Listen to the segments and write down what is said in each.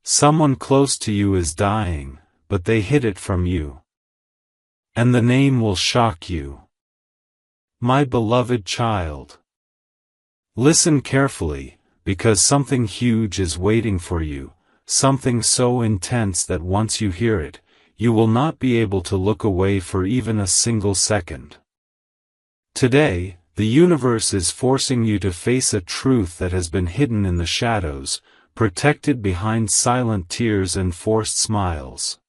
Someone close to you is dying, but they hid it from you. And the name will shock you. My beloved child. Listen carefully, because something huge is waiting for you, something so intense that once you hear it, you will not be able to look away for even a single second. Today, the universe is forcing you to face a truth that has been hidden in the shadows, protected behind silent tears and forced smiles.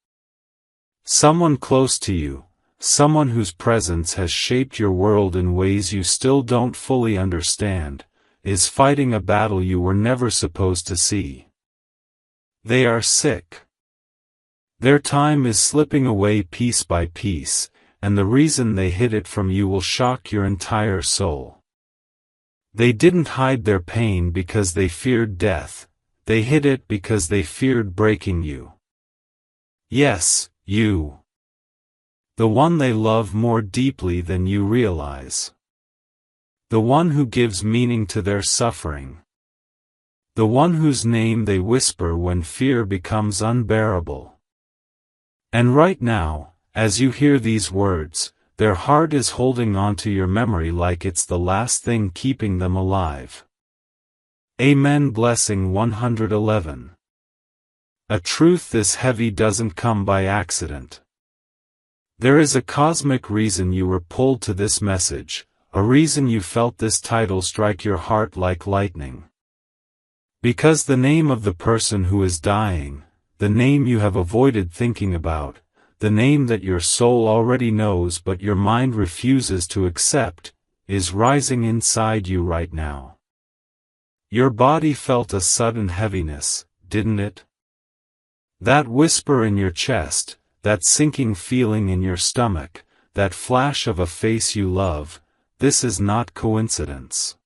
Someone close to you, someone whose presence has shaped your world in ways you still don't fully understand, is fighting a battle you were never supposed to see. They are sick. Their time is slipping away piece by piece, and the reason they hid it from you will shock your entire soul. They didn't hide their pain because they feared death, they hid it because they feared breaking you. Yes, you. The one they love more deeply than you realize. The one who gives meaning to their suffering. The one whose name they whisper when fear becomes unbearable. And right now, as you hear these words, their heart is holding on to your memory like it's the last thing keeping them alive. Amen. Blessing 111. A truth this heavy doesn't come by accident. There is a cosmic reason you were pulled to this message, a reason you felt this title strike your heart like lightning. Because the name of the person who is dying, the name you have avoided thinking about, the name that your soul already knows but your mind refuses to accept, is rising inside you right now. Your body felt a sudden heaviness, didn't it? That whisper in your chest, that sinking feeling in your stomach, that flash of a face you love, this is not coincidence.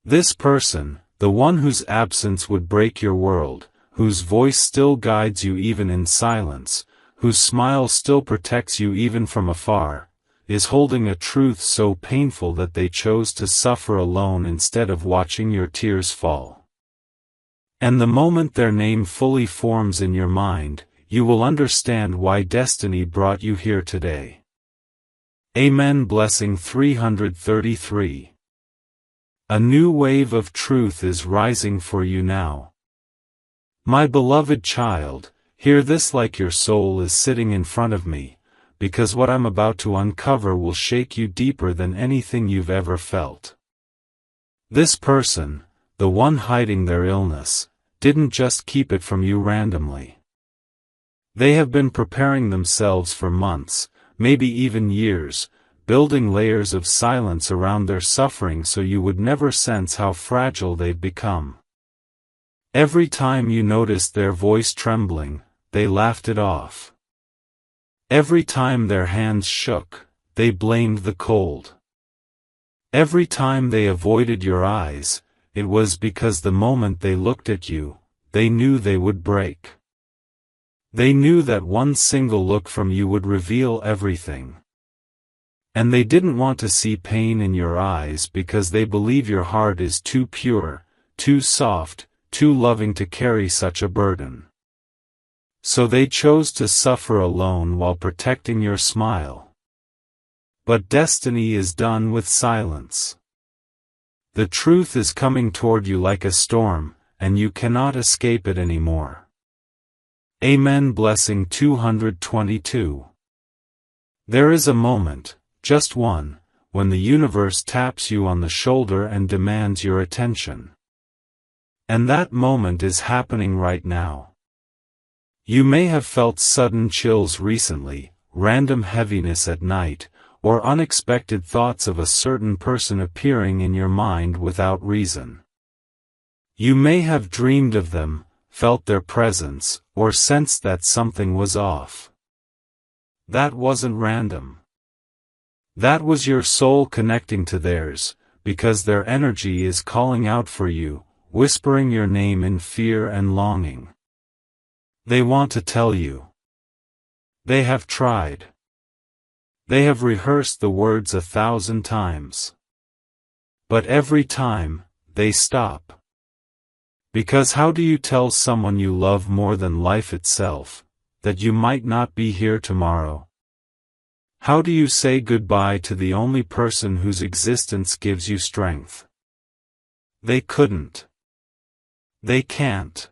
This person, the one whose absence would break your world, whose voice still guides you even in silence, whose smile still protects you even from afar, is holding a truth so painful that they chose to suffer alone instead of watching your tears fall. And the moment their name fully forms in your mind, you will understand why destiny brought you here today. Amen. Blessing 333. A new wave of truth is rising for you now. My beloved child, hear this like your soul is sitting in front of me, because what I'm about to uncover will shake you deeper than anything you've ever felt. This person, the one hiding their illness, didn't just keep it from you randomly. They have been preparing themselves for months, maybe even years, building layers of silence around their suffering so you would never sense how fragile they've become. Every time you noticed their voice trembling, they laughed it off. Every time their hands shook, they blamed the cold. Every time they avoided your eyes, it was because the moment they looked at you, they knew they would break. They knew that one single look from you would reveal everything. And they didn't want to see pain in your eyes because they believe your heart is too pure, too soft, too loving to carry such a burden. So they chose to suffer alone while protecting your smile. But destiny is done with silence. The truth is coming toward you like a storm, and you cannot escape it anymore. Amen. Blessing 222. There is a moment, just one, when the universe taps you on the shoulder and demands your attention. And that moment is happening right now. You may have felt sudden chills recently, random heaviness at night, or unexpected thoughts of a certain person appearing in your mind without reason. You may have dreamed of them, felt their presence, or sensed that something was off. That wasn't random. That was your soul connecting to theirs, because their energy is calling out for you, whispering your name in fear and longing. They want to tell you. They have tried. They have rehearsed the words 1,000 times. But every time, they stop. Because how do you tell someone you love more than life itself, that you might not be here tomorrow? How do you say goodbye to the only person whose existence gives you strength? They couldn't. They can't.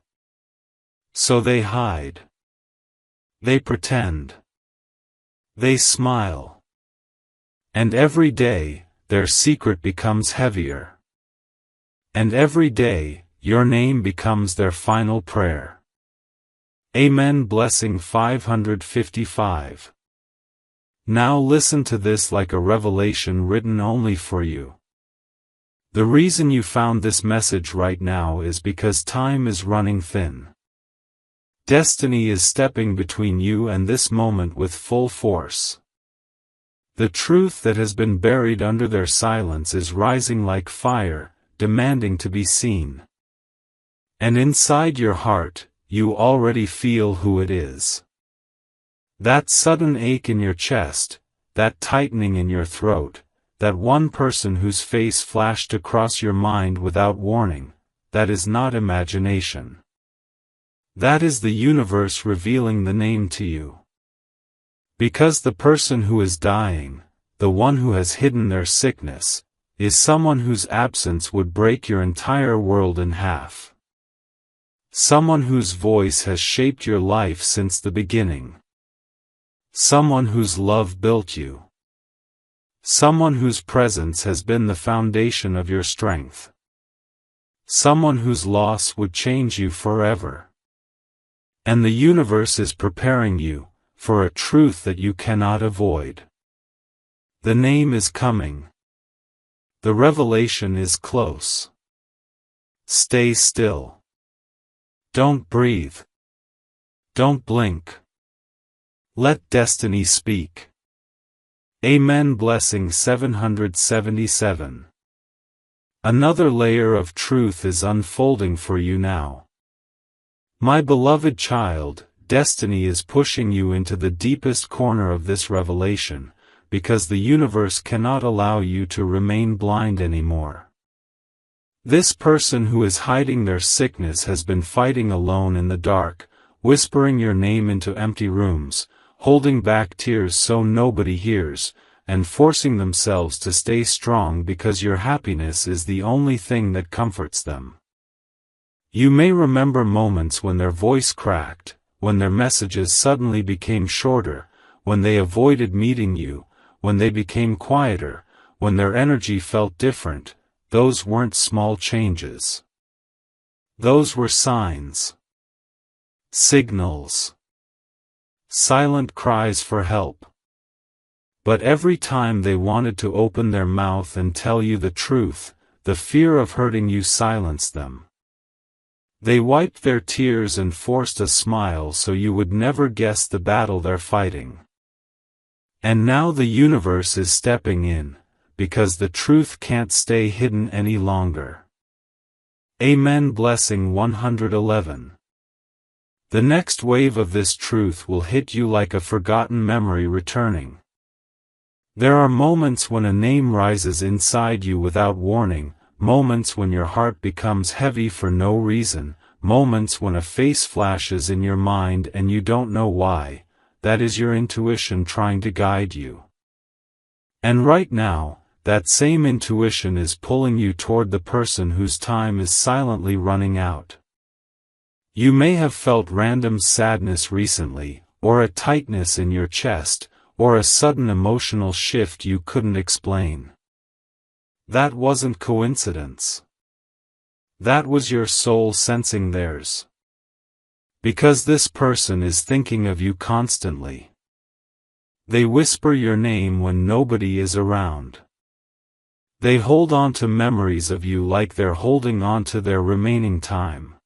So they hide. They pretend. They smile. And every day, their secret becomes heavier. And every day, your name becomes their final prayer. Amen. Blessing 555. Now listen to this like a revelation written only for you. The reason you found this message right now is because time is running thin. Destiny is stepping between you and this moment with full force. The truth that has been buried under their silence is rising like fire, demanding to be seen. And inside your heart, you already feel who it is. That sudden ache in your chest, that tightening in your throat, that one person whose face flashed across your mind without warning, that is not imagination. That is the universe revealing the name to you. Because the person who is dying, the one who has hidden their sickness, is someone whose absence would break your entire world in half. Someone whose voice has shaped your life since the beginning. Someone whose love built you. Someone whose presence has been the foundation of your strength. Someone whose loss would change you forever. And the universe is preparing you for a truth that you cannot avoid. The name is coming. The revelation is close. Stay still. Don't breathe. Don't blink. Let destiny speak. Amen. Blessing 777. Another layer of truth is unfolding for you now. My beloved child, destiny is pushing you into the deepest corner of this revelation, because the universe cannot allow you to remain blind anymore. This person who is hiding their sickness has been fighting alone in the dark, whispering your name into empty rooms, holding back tears so nobody hears, and forcing themselves to stay strong because your happiness is the only thing that comforts them. You may remember moments when their voice cracked, when their messages suddenly became shorter, when they avoided meeting you, when they became quieter, when their energy felt different. Those weren't small changes. Those were signs. Signals. Silent cries for help. But every time they wanted to open their mouth and tell you the truth, the fear of hurting you silenced them. They wiped their tears and forced a smile so you would never guess the battle they're fighting. And now the universe is stepping in, because the truth can't stay hidden any longer. Amen. Blessing 111. The next wave of this truth will hit you like a forgotten memory returning. There are moments when a name rises inside you without warning, moments when your heart becomes heavy for no reason, moments when a face flashes in your mind and you don't know why. That is your intuition trying to guide you. And right now, that same intuition is pulling you toward the person whose time is silently running out. You may have felt random sadness recently, or a tightness in your chest, or a sudden emotional shift you couldn't explain. That wasn't coincidence. That was your soul sensing theirs. Because this person is thinking of you constantly. They whisper your name when nobody is around. They hold on to memories of you like they're holding on to their remaining time.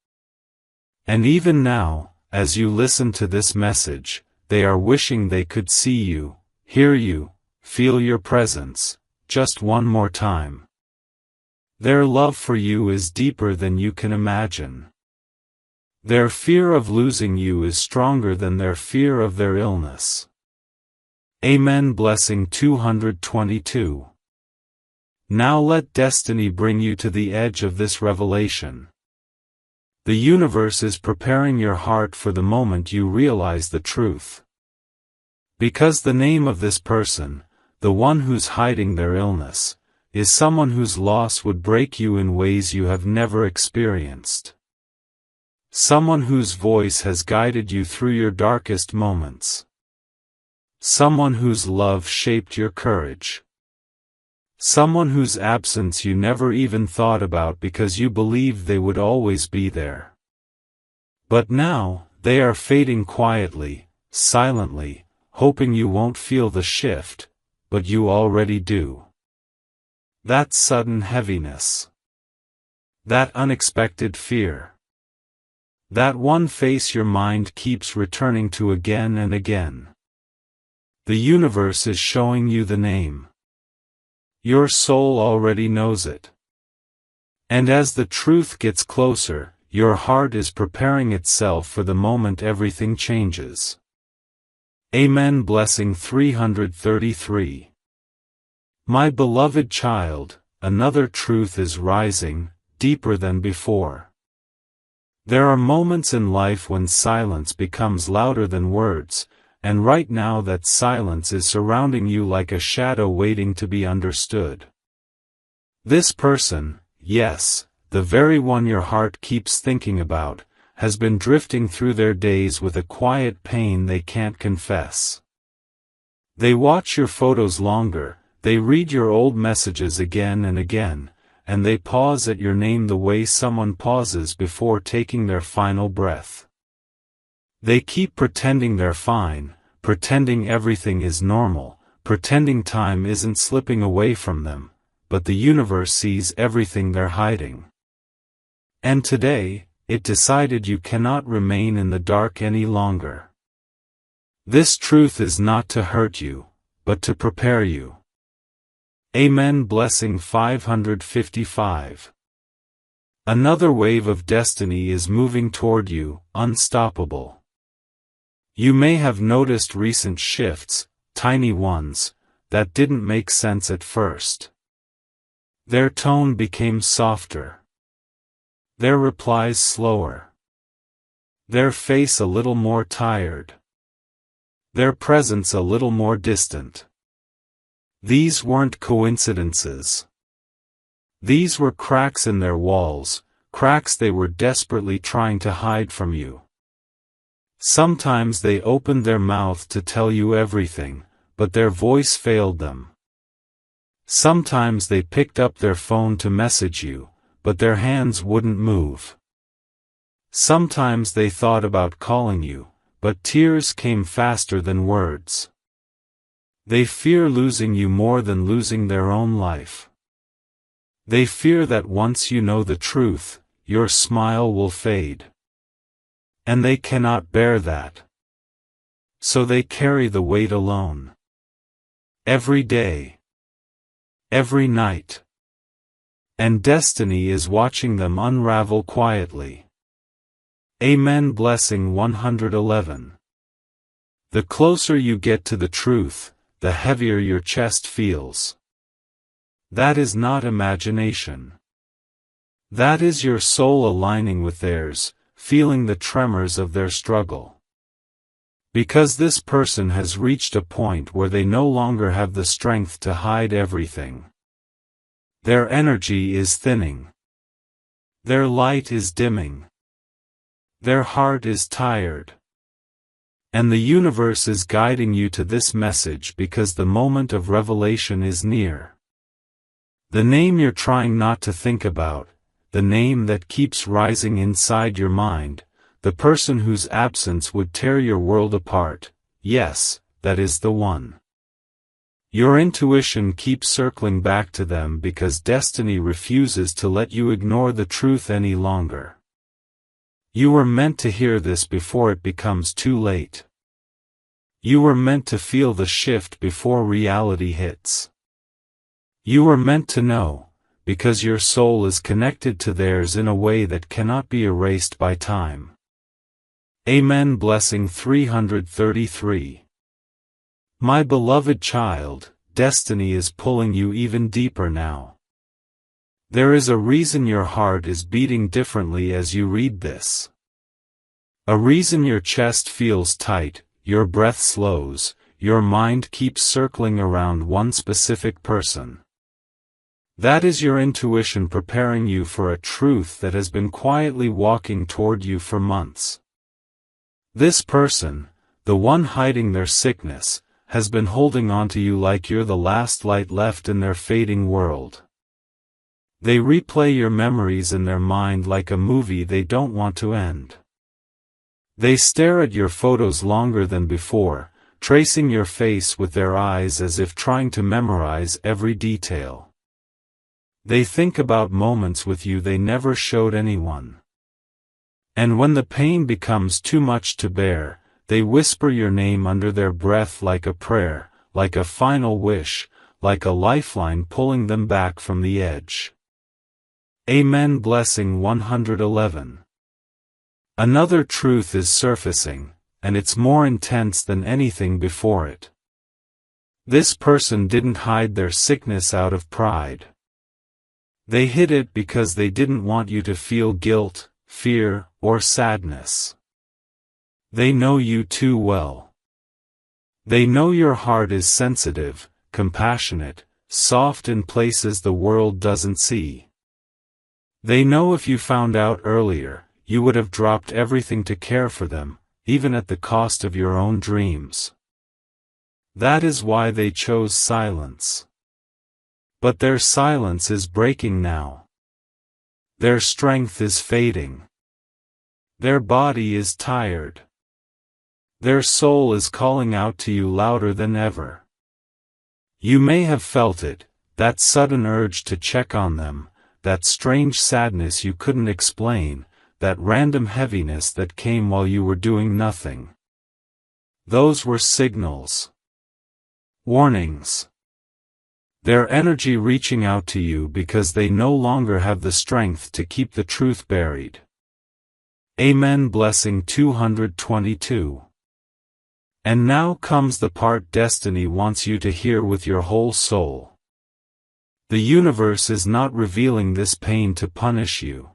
And even now, as you listen to this message, they are wishing they could see you, hear you, feel your presence, just one more time. Their love for you is deeper than you can imagine. Their fear of losing you is stronger than their fear of their illness. Amen. Blessing 222. Now let destiny bring you to the edge of this revelation. The universe is preparing your heart for the moment you realize the truth. Because the name of this person, the one who's hiding their illness, is someone whose loss would break you in ways you have never experienced. Someone whose voice has guided you through your darkest moments. Someone whose love shaped your courage. Someone whose absence you never even thought about because you believed they would always be there. But now, they are fading quietly, silently, hoping you won't feel the shift, but you already do. That sudden heaviness. That unexpected fear. That one face your mind keeps returning to again and again. The universe is showing you the name. Your soul already knows it. And as the truth gets closer, your heart is preparing itself for the moment everything changes. Amen. Blessing 333. My beloved child, another truth is rising, deeper than before. There are moments in life when silence becomes louder than words, and right now that silence is surrounding you like a shadow waiting to be understood. This person, yes, the very one your heart keeps thinking about, has been drifting through their days with a quiet pain they can't confess. They watch your photos longer, they read your old messages again and again, and they pause at your name the way someone pauses before taking their final breath. They keep pretending they're fine, pretending everything is normal, pretending time isn't slipping away from them, but the universe sees everything they're hiding. And today, it decided you cannot remain in the dark any longer. This truth is not to hurt you, but to prepare you. Amen. Blessing 555. Another wave of destiny is moving toward you, unstoppable. You may have noticed recent shifts, tiny ones, that didn't make sense at first. Their tone became softer. Their replies slower. Their face a little more tired. Their presence a little more distant. These weren't coincidences. These were cracks in their walls, cracks they were desperately trying to hide from you. Sometimes they opened their mouth to tell you everything, but their voice failed them. Sometimes they picked up their phone to message you, but their hands wouldn't move. Sometimes they thought about calling you, but tears came faster than words. They fear losing you more than losing their own life. They fear that once you know the truth, your smile will fade. And they cannot bear that. So they carry the weight alone. Every day. Every night. And destiny is watching them unravel quietly. Amen. Blessing 111. The closer you get to the truth, the heavier your chest feels. That is not imagination. That is your soul aligning with theirs, feeling the tremors of their struggle. Because this person has reached a point where they no longer have the strength to hide everything. Their energy is thinning. Their light is dimming. Their heart is tired. And the universe is guiding you to this message because the moment of revelation is near. The name you're trying not to think about, the name that keeps rising inside your mind, the person whose absence would tear your world apart, yes, that is the one. Your intuition keeps circling back to them because destiny refuses to let you ignore the truth any longer. You were meant to hear this before it becomes too late. You were meant to feel the shift before reality hits. You were meant to know, because your soul is connected to theirs in a way that cannot be erased by time. Amen. Blessing 333. My beloved child, destiny is pulling you even deeper now. There is a reason your heart is beating differently as you read this. A reason your chest feels tight, your breath slows, your mind keeps circling around one specific person. That is your intuition preparing you for a truth that has been quietly walking toward you for months. This person, the one hiding their sickness, has been holding on to you like you're the last light left in their fading world. They replay your memories in their mind like a movie they don't want to end. They stare at your photos longer than before, tracing your face with their eyes as if trying to memorize every detail. They think about moments with you they never showed anyone. And when the pain becomes too much to bear, they whisper your name under their breath like a prayer, like a final wish, like a lifeline pulling them back from the edge. Amen. Blessing 111. Another truth is surfacing, and it's more intense than anything before it. This person didn't hide their sickness out of pride. They hid it because they didn't want you to feel guilt, fear, or sadness. They know you too well. They know your heart is sensitive, compassionate, soft in places the world doesn't see. They know if you found out earlier, you would have dropped everything to care for them, even at the cost of your own dreams. That is why they chose silence. But their silence is breaking now. Their strength is fading. Their body is tired. Their soul is calling out to you louder than ever. You may have felt it, that sudden urge to check on them, that strange sadness you couldn't explain, that random heaviness that came while you were doing nothing. Those were signals. Warnings. Their energy reaching out to you because they no longer have the strength to keep the truth buried. Amen. Blessing 222. And now comes the part destiny wants you to hear with your whole soul. The universe is not revealing this pain to punish you.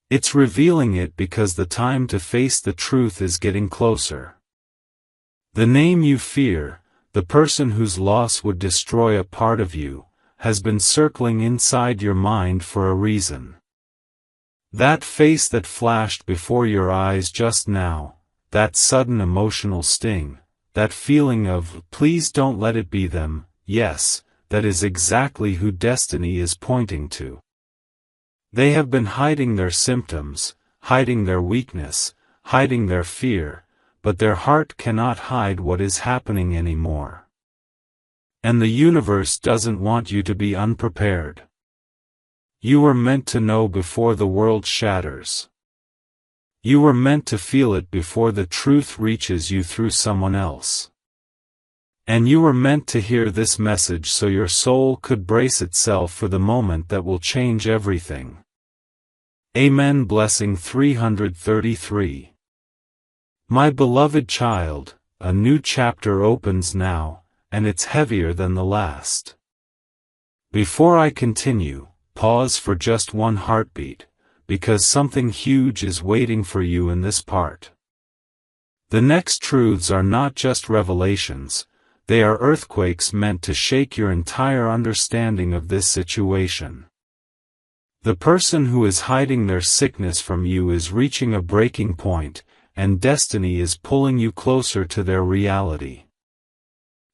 It's revealing it because the time to face the truth is getting closer. The name you fear, the person whose loss would destroy a part of you, has been circling inside your mind for a reason. That face that flashed before your eyes just now, that sudden emotional sting, that feeling of, please don't let it be them, yes, that is exactly who destiny is pointing to. They have been hiding their symptoms, hiding their weakness, hiding their fear, but their heart cannot hide what is happening anymore. And the universe doesn't want you to be unprepared. You were meant to know before the world shatters. You were meant to feel it before the truth reaches you through someone else. And you were meant to hear this message so your soul could brace itself for the moment that will change everything. Amen. Blessing 333. My beloved child, a new chapter opens now, and it's heavier than the last. Before I continue, pause for just one heartbeat, because something huge is waiting for you in this part. The next truths are not just revelations, they are earthquakes meant to shake your entire understanding of this situation. The person who is hiding their sickness from you is reaching a breaking point, and destiny is pulling you closer to their reality.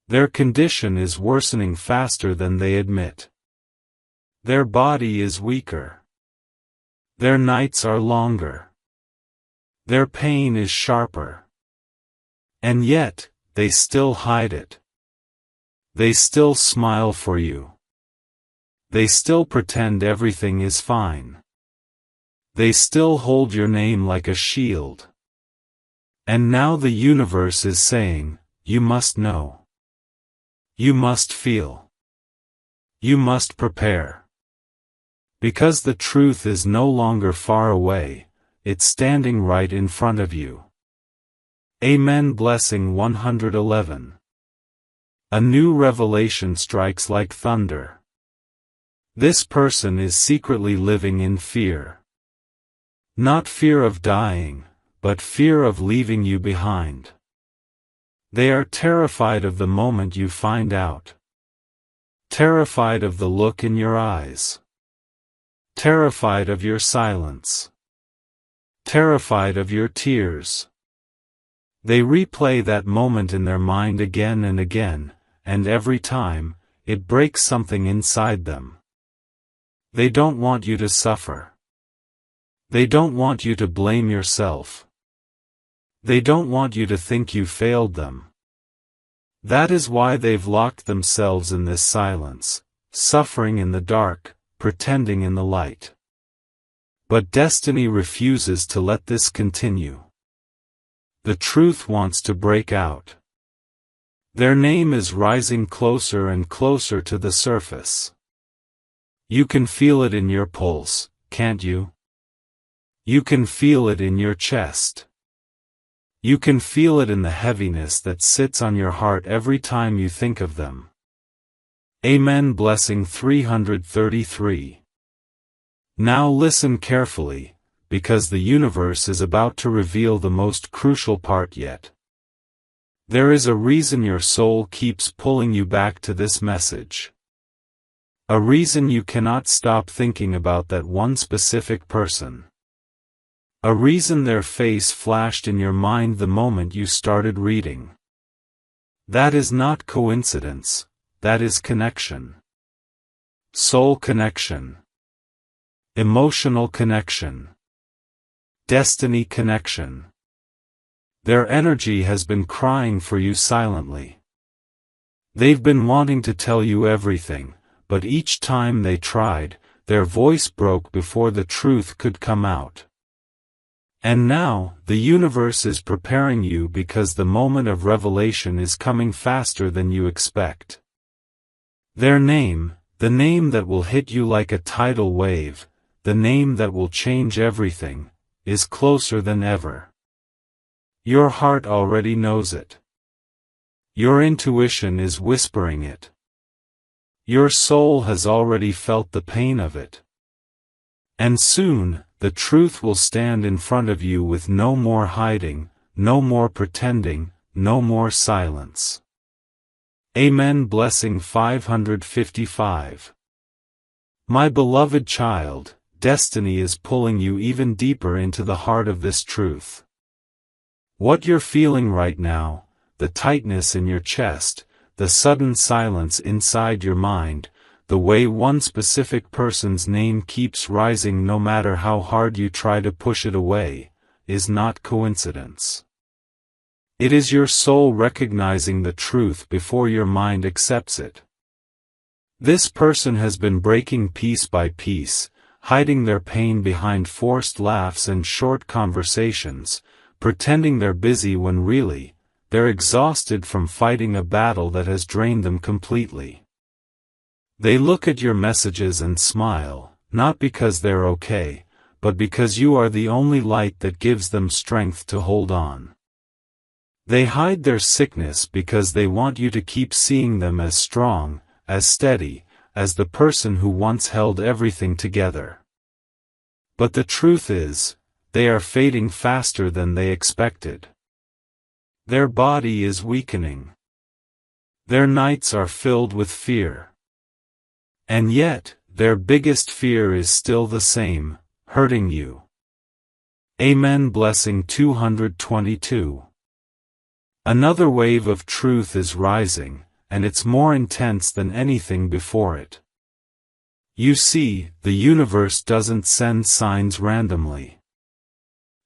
Their condition is worsening faster than they admit. Their body is weaker. Their nights are longer. Their pain is sharper. And yet, they still hide it. They still smile for you. They still pretend everything is fine. They still hold your name like a shield. And now the universe is saying, you must know. You must feel. You must prepare. Because the truth is no longer far away, it's standing right in front of you. Amen. Blessing 111. A new revelation strikes like thunder. This person is secretly living in fear. Not fear of dying, but fear of leaving you behind. They are terrified of the moment you find out. Terrified of the look in your eyes. Terrified of your silence. Terrified of your tears. They replay that moment in their mind again and again, and every time, it breaks something inside them. They don't want you to suffer. They don't want you to blame yourself. They don't want you to think you failed them. That is why they've locked themselves in this silence, suffering in the dark, pretending in the light. But destiny refuses to let this continue. The truth wants to break out. Their name is rising closer and closer to the surface. You can feel it in your pulse, can't you? You can feel it in your chest. You can feel it in the heaviness that sits on your heart every time you think of them. Amen. Blessing 333. Now listen carefully, because the universe is about to reveal the most crucial part yet. There is a reason your soul keeps pulling you back to this message. A reason you cannot stop thinking about that one specific person. A reason their face flashed in your mind the moment you started reading. That is not coincidence, that is connection. Soul connection. Emotional connection. Destiny connection. Their energy has been crying for you silently. They've been wanting to tell you everything, but each time they tried, their voice broke before the truth could come out. And now, the universe is preparing you because the moment of revelation is coming faster than you expect. Their name, the name that will hit you like a tidal wave, the name that will change everything, is closer than ever. Your heart already knows it. Your intuition is whispering it. Your soul has already felt the pain of it. And soon, the truth will stand in front of you with no more hiding, no more pretending, no more silence. Amen. Blessing 555. My beloved child, destiny is pulling you even deeper into the heart of this truth. What you're feeling right now, the tightness in your chest, the sudden silence inside your mind, the way one specific person's name keeps rising no matter how hard you try to push it away, is not coincidence. It is your soul recognizing the truth before your mind accepts it. This person has been breaking piece by piece, hiding their pain behind forced laughs and short conversations, pretending they're busy when really, they're exhausted from fighting a battle that has drained them completely. They look at your messages and smile, not because they're okay, but because you are the only light that gives them strength to hold on. They hide their sickness because they want you to keep seeing them as strong, as steady, as the person who once held everything together. But the truth is, they are fading faster than they expected. Their body is weakening. Their nights are filled with fear. And yet, their biggest fear is still the same, hurting you. Amen. Blessing 222. Another wave of truth is rising, and it's more intense than anything before it. You see, the universe doesn't send signs randomly.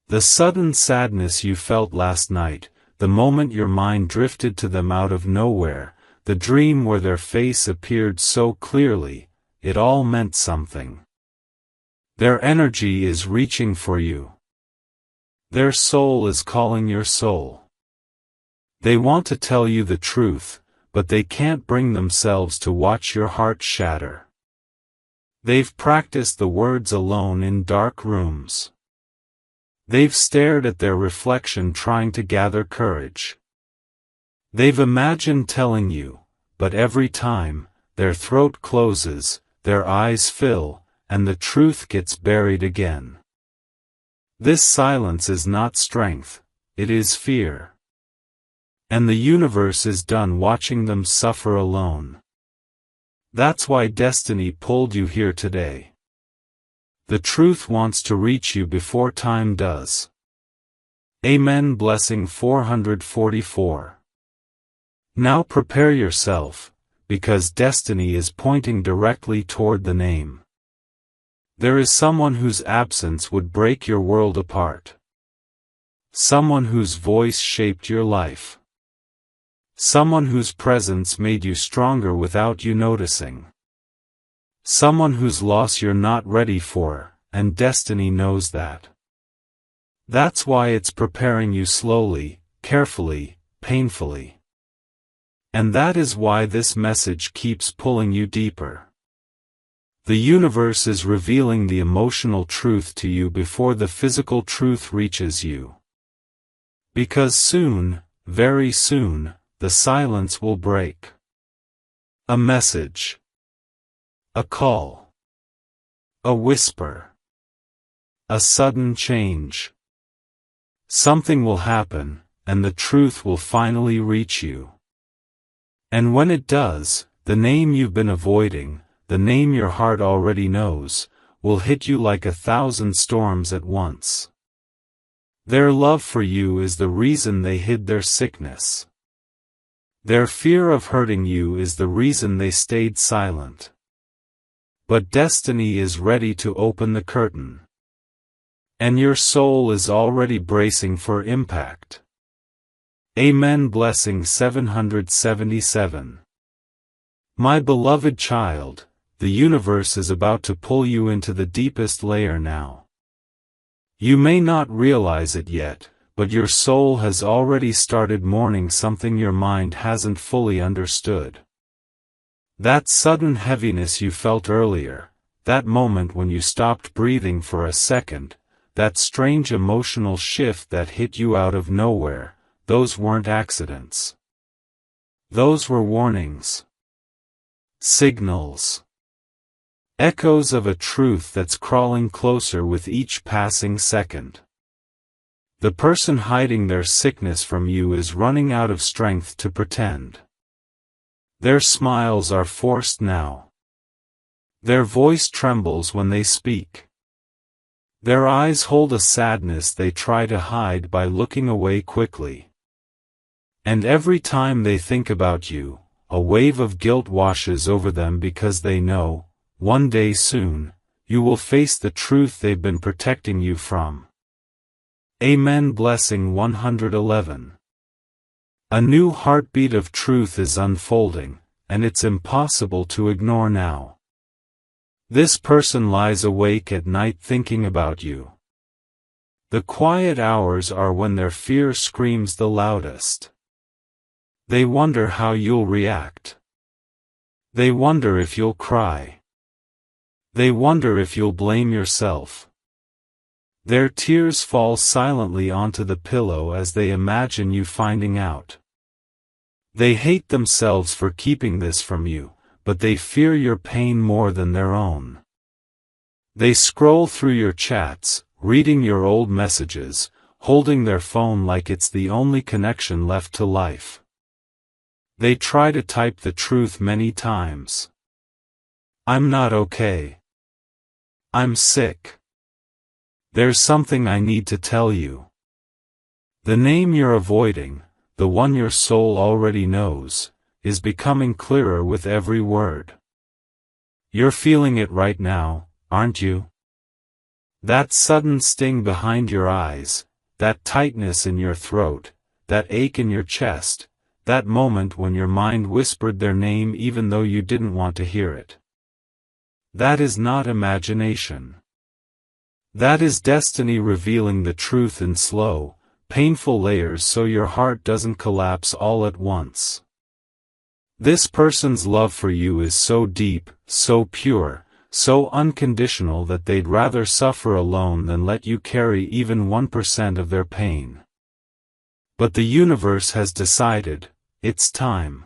The sudden sadness you felt last night, the moment your mind drifted to them out of nowhere, the dream where their face appeared so clearly, it all meant something. Their energy is reaching for you. Their soul is calling your soul. They want to tell you the truth, but they can't bring themselves to watch your heart shatter. They've practiced the words alone in dark rooms. They've stared at their reflection trying to gather courage. They've imagined telling you, but every time, their throat closes, their eyes fill, and the truth gets buried again. This silence is not strength, it is fear. And the universe is done watching them suffer alone. That's why destiny pulled you here today. The truth wants to reach you before time does. Amen. Blessing 444. Now prepare yourself, because destiny is pointing directly toward the name. There is someone whose absence would break your world apart. Someone whose voice shaped your life. Someone whose presence made you stronger without you noticing. Someone whose loss you're not ready for, and destiny knows that. That's why it's preparing you slowly, carefully, painfully. And that is why this message keeps pulling you deeper. The universe is revealing the emotional truth to you before the physical truth reaches you. Because soon, very soon, the silence will break. A message. A call. A whisper. A sudden change. Something will happen, and the truth will finally reach you. And when it does, the name you've been avoiding, the name your heart already knows, will hit you like 1,000 storms at once. Their love for you is the reason they hid their sickness. Their fear of hurting you is the reason they stayed silent. But destiny is ready to open the curtain. And your soul is already bracing for impact. Amen. Blessing 777. My beloved child, the universe is about to pull you into the deepest layer now. You may not realize it yet, but your soul has already started mourning something your mind hasn't fully understood. That sudden heaviness you felt earlier, that moment when you stopped breathing for a second, that strange emotional shift that hit you out of nowhere, those weren't accidents. Those were warnings. Signals. Echoes of a truth that's crawling closer with each passing second. The person hiding their sickness from you is running out of strength to pretend. Their smiles are forced now. Their voice trembles when they speak. Their eyes hold a sadness they try to hide by looking away quickly. And every time they think about you, a wave of guilt washes over them because they know, one day soon, you will face the truth they've been protecting you from. Amen. Blessing 111. A new heartbeat of truth is unfolding, and it's impossible to ignore now. This person lies awake at night thinking about you. The quiet hours are when their fear screams the loudest. They wonder how you'll react. They wonder if you'll cry. They wonder if you'll blame yourself. Their tears fall silently onto the pillow as they imagine you finding out. They hate themselves for keeping this from you, but they fear your pain more than their own. They scroll through your chats, reading your old messages, holding their phone like it's the only connection left to life. They try to type the truth many times. I'm not okay. I'm sick. There's something I need to tell you. The name you're avoiding, the one your soul already knows, is becoming clearer with every word. You're feeling it right now, aren't you? That sudden sting behind your eyes, that tightness in your throat, that ache in your chest, that moment when your mind whispered their name even though you didn't want to hear it. That is not imagination. That is destiny revealing the truth in slow, painful layers so your heart doesn't collapse all at once. This person's love for you is so deep, so pure, so unconditional that they'd rather suffer alone than let you carry even 1% of their pain. But the universe has decided, it's time.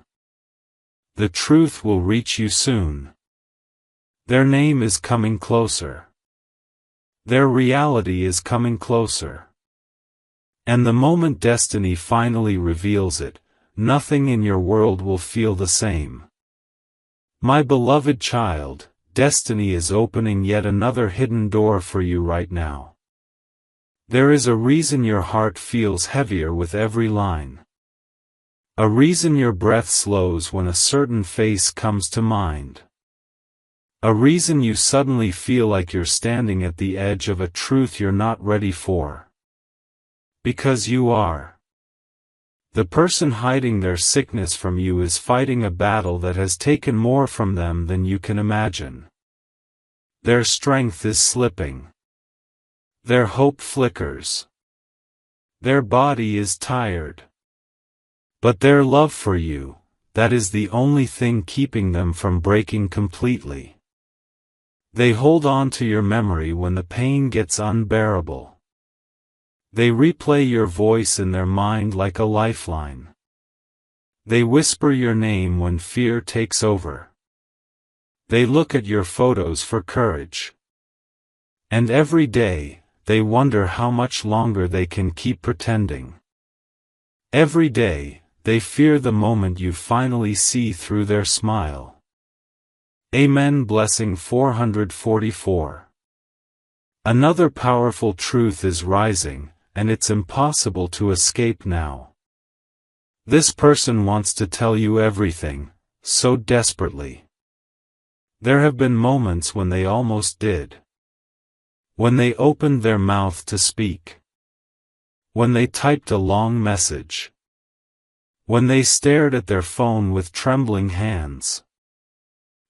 The truth will reach you soon. Their name is coming closer. Their reality is coming closer. And the moment destiny finally reveals it, nothing in your world will feel the same. My beloved child, destiny is opening yet another hidden door for you right now. There is a reason your heart feels heavier with every line. A reason your breath slows when a certain face comes to mind. A reason you suddenly feel like you're standing at the edge of a truth you're not ready for. Because you are. The person hiding their sickness from you is fighting a battle that has taken more from them than you can imagine. Their strength is slipping. Their hope flickers. Their body is tired. But their love for you, that is the only thing keeping them from breaking completely. They hold on to your memory when the pain gets unbearable. They replay your voice in their mind like a lifeline. They whisper your name when fear takes over. They look at your photos for courage. And every day, they wonder how much longer they can keep pretending. Every day, they fear the moment you finally see through their smile. Amen. Blessing 444. Another powerful truth is rising, and it's impossible to escape now. This person wants to tell you everything, so desperately. There have been moments when they almost did. When they opened their mouth to speak. When they typed a long message. When they stared at their phone with trembling hands.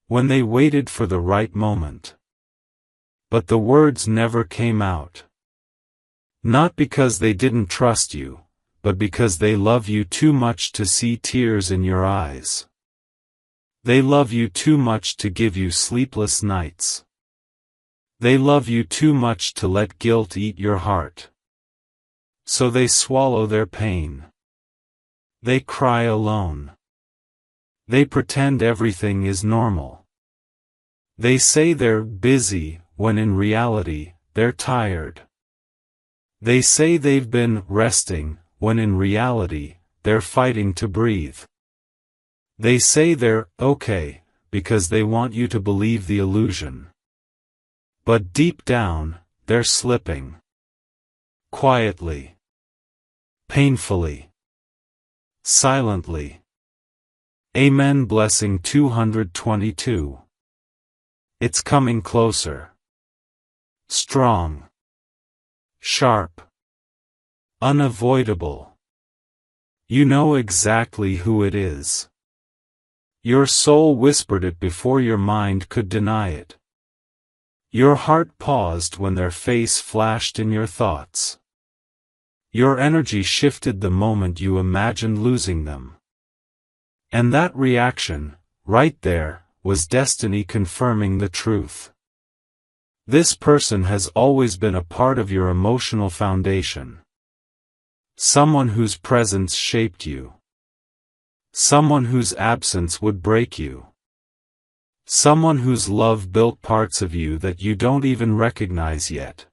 When they waited for the right moment. But the words never came out. Not because they didn't trust you, but because they love you too much to see tears in your eyes. They love you too much to give you sleepless nights. They love you too much to let guilt eat your heart. So they swallow their pain. They cry alone. They pretend everything is normal. They say they're busy, when in reality, they're tired. They say they've been resting, when in reality, they're fighting to breathe. They say they're okay, because they want you to believe the illusion. But deep down, they're slipping. Quietly. Painfully. Silently. Amen. Blessing 222. It's coming closer. Strong. Sharp. Unavoidable. You know exactly who it is. Your soul whispered it before your mind could deny it. Your heart paused when their face flashed in your thoughts. Your energy shifted the moment you imagined losing them. And that reaction, right there, was destiny confirming the truth. This person has always been a part of your emotional foundation. Someone whose presence shaped you. Someone whose absence would break you. Someone whose love built parts of you that you don't even recognize yet.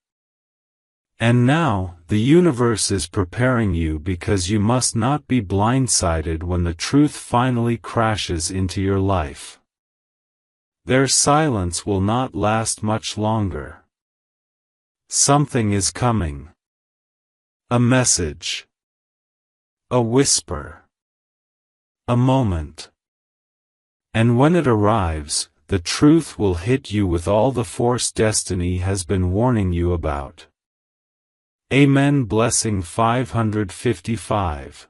And now, the universe is preparing you because you must not be blindsided when the truth finally crashes into your life. Their silence will not last much longer. Something is coming. A message. A whisper. A moment. And when it arrives, the truth will hit you with all the force destiny has been warning you about. Amen. Blessing 555.